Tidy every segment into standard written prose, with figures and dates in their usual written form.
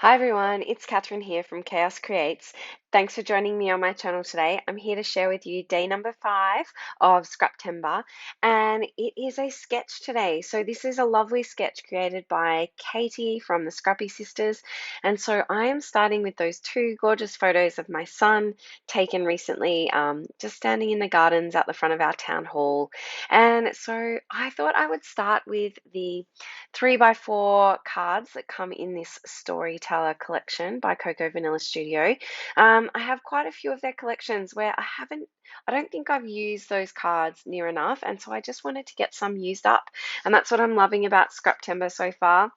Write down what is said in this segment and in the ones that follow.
Hi everyone, it's Catherine here from Chaos Creates. Thanks for joining me on my channel today. I'm here to share with you day number 5 of Scraptember, and it is a sketch today. So this is a lovely sketch created by Katie from the Scrappy Sisters, and so I am starting with those two gorgeous photos of my son taken recently, just standing in the gardens at the front of our town hall. And so I thought I would start with the 3x4 cards that come in this Storyteller collection by Coco Vanilla Studio. I have quite a few of their collections where I don't think I've used those cards near enough, and so I just wanted to get some used up. And that's what I'm loving about Scraptember so far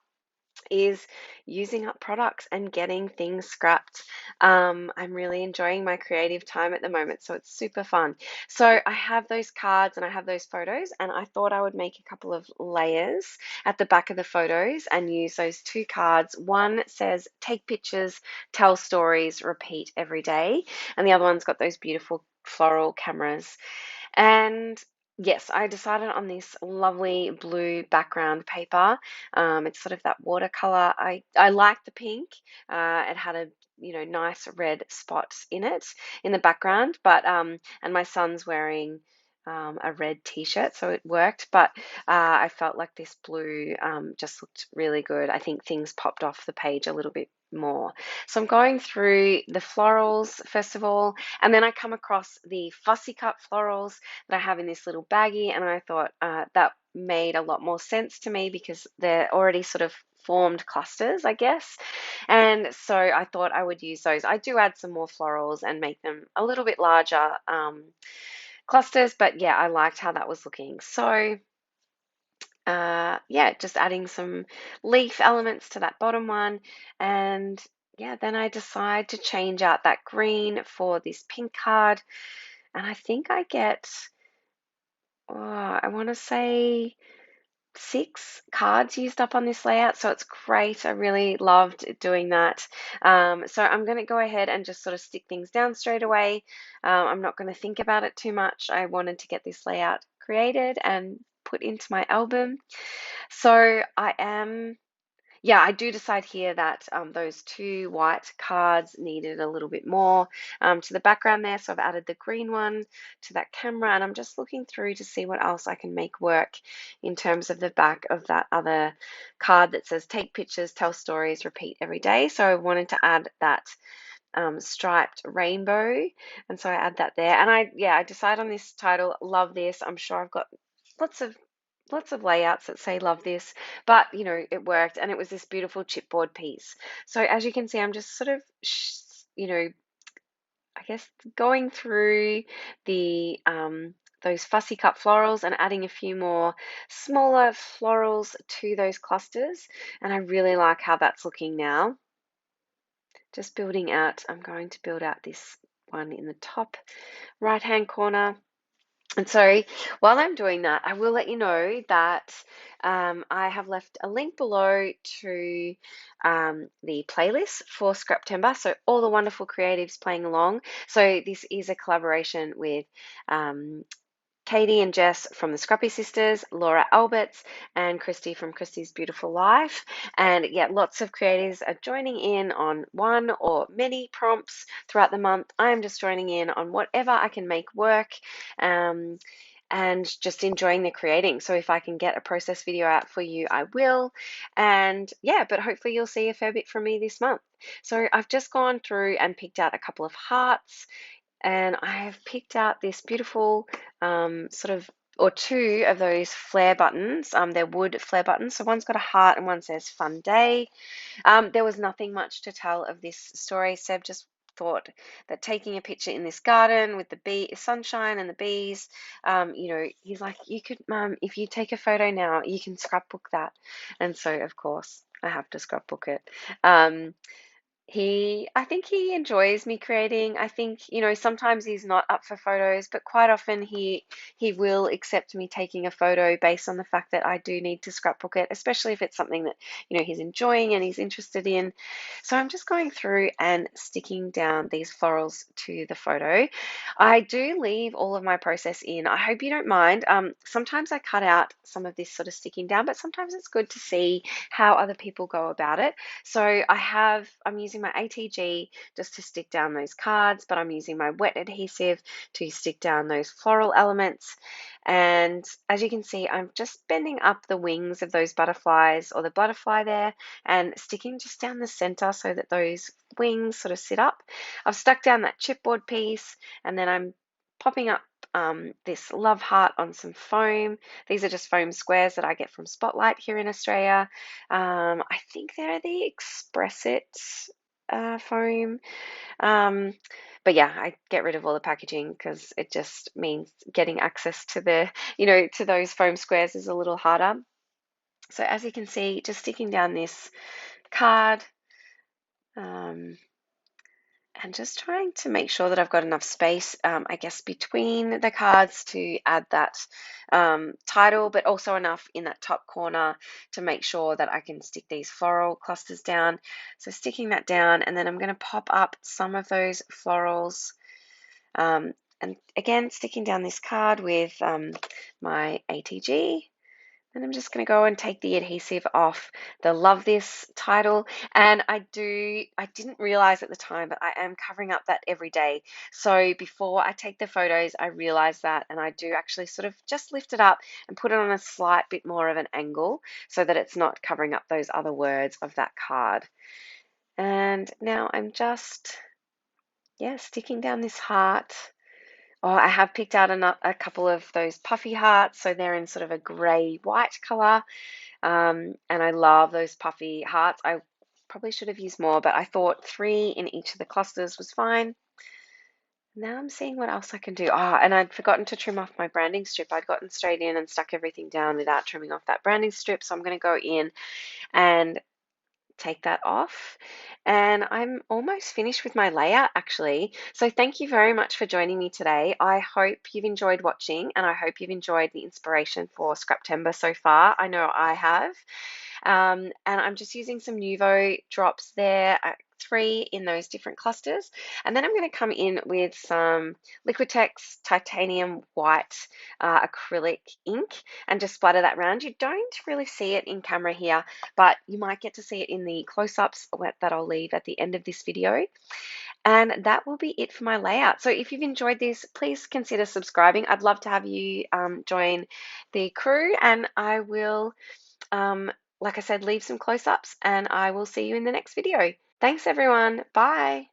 is using up products and getting things scrapped. I'm really enjoying my creative time at the moment, so it's super fun. So I have those cards and I have those photos, and I thought I would make a couple of layers at the back of the photos and use those two cards. One says, take pictures, tell stories, repeat every day, and the other one's got those beautiful floral cameras. And yes, I decided on this lovely blue background paper. It's sort of that watercolor. I like the pink. It had a nice red spot in it in the background, but and my son's wearing a red t-shirt, so it worked. But I felt like this blue just looked really good. I think things popped off the page a little bit more. So I'm going through the florals first of all, and then I come across the fussy cut florals that I have in this little baggie, and I thought that made a lot more sense to me because they're already sort of formed clusters, I guess. And so I thought I would use those. I do add some more florals and make them a little bit larger clusters, but yeah, I liked how that was looking. So yeah, just adding some leaf elements to that bottom one. And yeah, then I decide to change out that green for this pink card. And I think I get, I want to say 6 cards used up on this layout. So it's great. I really loved doing that. So I'm going to go ahead and just sort of stick things down straight away. I'm not going to think about it too much. I wanted to get this layout created and put into my album. So yeah, I do decide here that those two white cards needed a little bit more to the background there. So I've added the green one to that camera, and I'm just looking through to see what else I can make work in terms of the back of that other card that says take pictures, tell stories, repeat every day. So I wanted to add that striped rainbow, and so I add that there. And I decide on this title, love this. I'm sure I've got lots of layouts that say love this, but it worked, and it was this beautiful chipboard piece. So as you can see, I'm just sort of I guess going through the those fussy cut florals and adding a few more smaller florals to those clusters, and I really like how that's looking now. Just building out, I'm going to build out this one in the top right hand corner. And so while I'm doing that, I will let you know that I have left a link below to the playlist for Scraptember. So all the wonderful creatives playing along. So this is a collaboration with Katie and Jess from the Scrappy Sisters, Laura Alberts and Christy from Christy's Beautiful Life. And yeah, lots of creators are joining in on one or many prompts throughout the month. I'm just joining in on whatever I can make work. And just enjoying the creating. So if I can get a process video out for you, I will. And yeah, but hopefully you'll see a fair bit from me this month. So I've just gone through and picked out a couple of hearts, and I have picked out this beautiful or two of those flare buttons. They're wood flare buttons. So one's got a heart and one says fun day. There was nothing much to tell of this story. Seb just thought that taking a picture in this garden with the sunshine and the bees, he's like, you could, Mum, if you take a photo now, you can scrapbook that. And so, of course, I have to scrapbook it. I think he enjoys me creating. I think, sometimes he's not up for photos, but quite often he will accept me taking a photo based on the fact that I do need to scrapbook it, especially if it's something that, he's enjoying and he's interested in. So I'm just going through and sticking down these florals to the photo. I do leave all of my process in. I hope you don't mind. Sometimes I cut out some of this sort of sticking down, but sometimes it's good to see how other people go about it. So I'm using my ATG just to stick down those cards, but I'm using my wet adhesive to stick down those floral elements. And as you can see, I'm just bending up the wings of those butterflies or the butterfly there and sticking just down the center so that those wings sort of sit up. I've stuck down that chipboard piece, and then I'm popping up this love heart on some foam. These are just foam squares that I get from Spotlight here in Australia. I think they're the Express It foam. Um, but yeah, I get rid of all the packaging because it just means getting access to to those foam squares is a little harder. So as you can see, just sticking down this card, um, and just trying to make sure that I've got enough space, I guess, between the cards to add that title, but also enough in that top corner to make sure that I can stick these floral clusters down. So sticking that down, and then I'm going to pop up some of those florals. And again, sticking down this card with my ATG. And I'm just going to go and take the adhesive off the Love This title. And I didn't realize at the time, but I am covering up that every day. So before I take the photos, I realize that, and I do actually sort of just lift it up and put it on a slight bit more of an angle so that it's not covering up those other words of that card. And now I'm just, yeah, sticking down this heart. Oh, I have picked out a couple of those puffy hearts, so they're in sort of a grey-white color. And I love those puffy hearts. I probably should have used more, but I thought 3 in each of the clusters was fine. Now I'm seeing what else I can do. And I'd forgotten to trim off my branding strip. I'd gotten straight in and stuck everything down without trimming off that branding strip. So I'm going to go in and take that off, and I'm almost finished with my layout actually. So thank you very much for joining me today. I hope you've enjoyed watching, and I hope you've enjoyed the inspiration for Scraptember so far. I know I have. And I'm just using some Nuvo drops there, 3 in those different clusters. And then I'm going to come in with some Liquitex titanium white acrylic ink and just splatter that around. You don't really see it in camera here, but you might get to see it in the close-ups that I'll leave at the end of this video. And that will be it for my layout. So if you've enjoyed this, please consider subscribing. I'd love to have you join the crew, and I will like I said, leave some close-ups, and I will see you in the next video. Thanks, everyone. Bye.